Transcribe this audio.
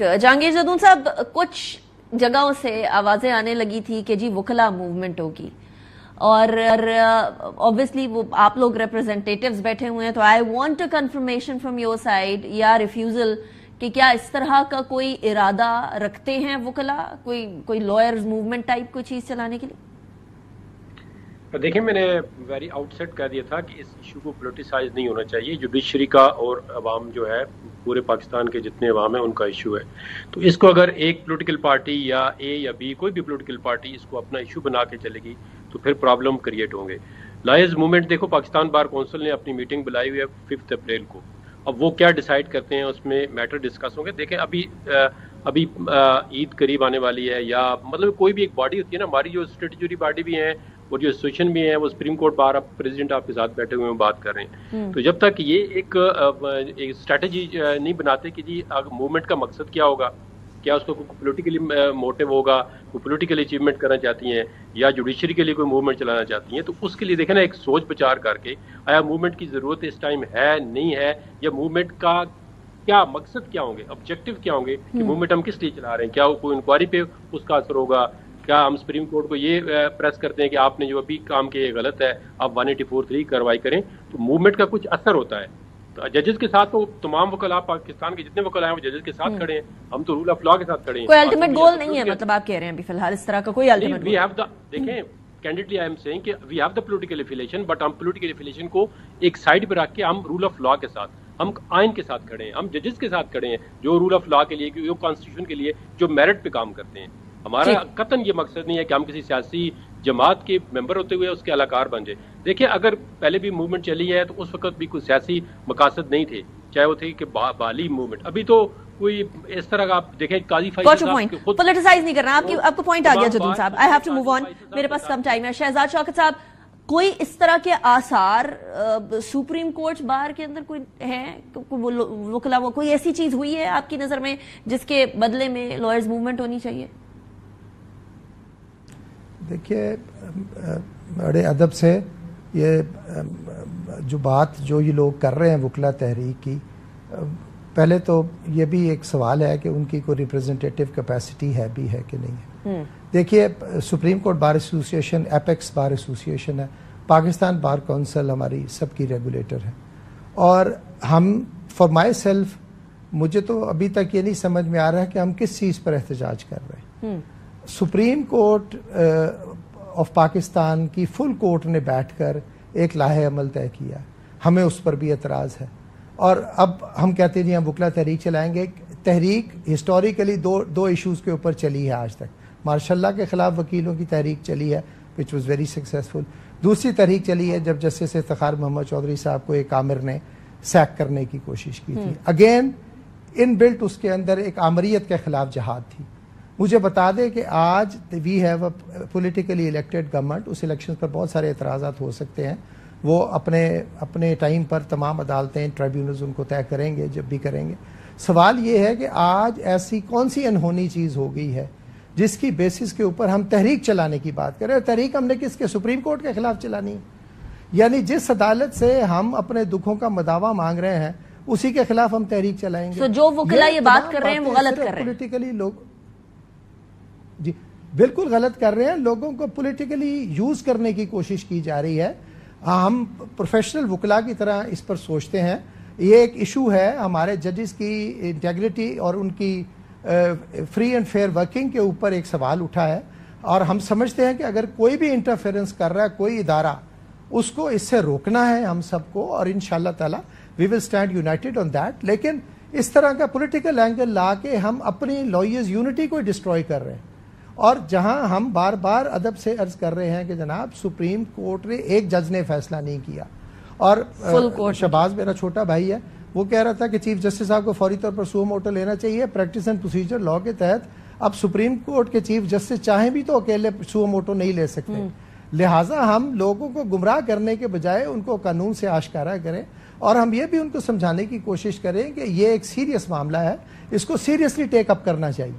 जहांगीर जदून साहब, कुछ जगहों से आवाजें आने लगी थी कि जी वकला मूवमेंट होगी और ऑब्वियसली वो आप लोग रिप्रेजेंटेटिव्स बैठे हुए हैं, तो I want a confirmation from your side या रिफ्यूजल कि क्या इस तरह का कोई इरादा रखते हैं वकला, कोई लॉयर्स मूवमेंट टाइप कोई चीज चलाने के लिए? देखिए, मैंने वेरी आउटसेट कह दिया था कि इस इशू को पोलिटिसाइज नहीं होना चाहिए। जुडिशरी का और अवाम जो है, पूरे पाकिस्तान के जितने अवाम है उनका इशू है। तो इसको अगर एक पॉलिटिकल पार्टी या ए या बी कोई भी पॉलिटिकल पार्टी इसको अपना इशू बना के चलेगी तो फिर प्रॉब्लम क्रिएट होंगे। लॉयर्स मूवमेंट, देखो, पाकिस्तान बार काउंसिल ने अपनी मीटिंग बुलाई हुई है 5 अप्रैल को। अब वो क्या डिसाइड करते हैं उसमें मैटर डिस्कस होंगे। देखें, अभी ईद करीब आने वाली है, या मतलब कोई भी एक बॉडी होती है ना, हमारी जो स्टेट्यूटरी बॉडी भी है और जो एसोसिएशन भी है, वो सुप्रीम कोर्ट बार आप प्रेसिडेंट आपके साथ बैठे हुए हैं बात कर रहे हैं। तो जब तक ये एक स्ट्रेटजी नहीं बनाते कि जी मूवमेंट का मकसद क्या होगा, क्या उसको कोई पोलिटिकली मोटिव होगा, कोई पोलिटिकल अचीवमेंट करना चाहती हैं या जुडिशरी के लिए कोई मूवमेंट चलाना चाहती हैं, तो उसके लिए देखें ना, एक सोच विचार करके आया मूवमेंट की जरूरत इस टाइम है नहीं है, या मूवमेंट का क्या मकसद क्या होंगे, ऑब्जेक्टिव क्या होंगे कि मूवमेंट हम किस लिए चला रहे हैं, क्या कोई इंक्वायरी पे उसका असर होगा, क्या हम सुप्रीम कोर्ट को ये प्रेस करते हैं कि आपने जो अभी काम किया गलत है, आप 184(3) कार्रवाई करें, तो मूवमेंट का कुछ असर होता है। तो जजेस के साथ तो तमाम वकला पाकिस्तान के जितने वकला हैं वो जजेस के साथ खड़े हैं, हम तो रूल ऑफ लॉ के साथ खड़े हैं। कोई अल्टीमेट गोल नहीं है, मतलब आप कह रहे हैं अभी फिलहाल इस तरह का कोई अल्टीमेट गोल? देखें, कैंडिडली आई एम सेइंग कि we have the political affiliation, but हम पॉलिटिकल एफिलिएशन को एक साइड पे रख के हम रूल ऑफ लॉ के साथ, हम आइन के साथ खड़े हैं, हम जजेस के साथ खड़े हैं जो रूल ऑफ लॉ के लिए, जो कॉन्स्टिट्यूशन के लिए, जो मेरिट पे काम करते हैं। हमारा कतन ये मकसद नहीं है कि हम किसी सियासी जमात के मेंबर होते हुए उसके अलाकार बन जाए। देखिए, अगर पहले भी मूवमेंट चली है तो उस वक्त भी कोई सियासी मकासद नहीं थे, चाहे वो थे कि बाली मूवमेंट। अभी तो कोई इस तरह का आप देखें, काजी पॉलिटिसाइज नहीं करना। आपको पॉइंट आ गया जदून साहब, I have to move on, मेरे पास कम टाइम है। शहजाद शौकत साहब, कोई इस तरह के आसार सुप्रीम कोर्ट बार के अंदर कोई है, वकला कोई ऐसी चीज हुई है आपकी नजर में जिसके बदले में लॉयर्स मूवमेंट होनी चाहिए? देखिए, बड़े अदब से ये जो ये लोग कर रहे हैं वकला तहरीक की, पहले तो ये भी एक सवाल है कि उनकी कोई रिप्रेजेंटेटिव कैपेसिटी है भी है कि नहीं है। देखिए, supreme court bar association, apex bar association है, पाकिस्तान बार काउंसिल हमारी सबकी रेगुलेटर है, और हम फॉर माई सेल्फ, मुझे तो अभी तक ये नहीं समझ में आ रहा है कि हम किस चीज़ पर एहतजाज कर रहे हैं। सुप्रीम कोर्ट ऑफ पाकिस्तान की फुल कोर्ट ने बैठकर एक लाहे अमल तय किया, हमें उस पर भी एतराज़ है, और अब हम कहते हैं जी हम वकला तहरीक चलाएंगे। तहरीक हिस्टोरिकली दो इश्यूज़ के ऊपर चली है आज तक। मार्शल के ख़िलाफ़ वकीलों की तहरीक चली है, विच वॉज़ वेरी सक्सेसफुल। दूसरी तहरीक चली है जब जस्टिस इफ्तिखार मोहम्मद चौधरी साहब को एक आमिर ने सैक करने की कोशिश की थी। अगेन इन बिल्ट उसके अंदर एक आमरीत के ख़िलाफ़ जहाद थी। मुझे बता दें कि आज we have a politically elected government, उस इलेक्शन पर बहुत सारे एतराज़ात हो सकते हैं, वो अपने टाइम पर तमाम अदालतें, ट्रिब्यूनल्स उनको तय करेंगे जब भी करेंगे। सवाल ये है कि आज ऐसी कौन सी अनहोनी चीज़ हो गई है जिसकी बेसिस के ऊपर हम तहरीक चलाने की बात करें। और तहरीक हमने किसके, सुप्रीम कोर्ट के खिलाफ चलानी है? यानी जिस अदालत से हम अपने दुखों का मदावा मांग रहे हैं उसी के खिलाफ हम तहरीक चलाएंगे। तो जो वकील ये बात कर रहे हैं वो गलत कर रहे हैं, पोलिटिकली लोग जी बिल्कुल गलत कर रहे हैं, लोगों को पॉलिटिकली यूज करने की कोशिश की जा रही है। हम प्रोफेशनल वकला की तरह इस पर सोचते हैं। ये एक इशू है हमारे जजेस की इंटेग्रिटी और उनकी फ्री एंड फेयर वर्किंग के ऊपर एक सवाल उठा है, और हम समझते हैं कि अगर कोई भी इंटरफेरेंस कर रहा है कोई इदारा, उसको इससे रोकना है हम सबको, और इंशाअल्लाह ताला we will stand united on that. लेकिन इस तरह का पॉलिटिकल एंगल ला के हम अपनी लॉयर्स यूनिटी को डिस्ट्रॉय कर रहे हैं। और जहां हम बार बार अदब से अर्ज कर रहे हैं कि जनाब, सुप्रीम कोर्ट ने, एक जज ने फैसला नहीं किया, और शहबाज मेरा छोटा भाई है, वो कह रहा था कि चीफ जस्टिस साहब को फौरी तौर पर सुओ मोटो लेना चाहिए। प्रैक्टिस एंड प्रोसीजर लॉ के तहत अब सुप्रीम कोर्ट के चीफ जस्टिस चाहें भी तो अकेले सुओ मोटो नहीं ले सकते। लिहाजा हम लोगों को गुमराह करने के बजाय उनको कानून से आश्कारा करें, और हम ये भी उनको समझाने की कोशिश करें कि ये एक सीरियस मामला है, इसको सीरियसली टेक अप करना चाहिए।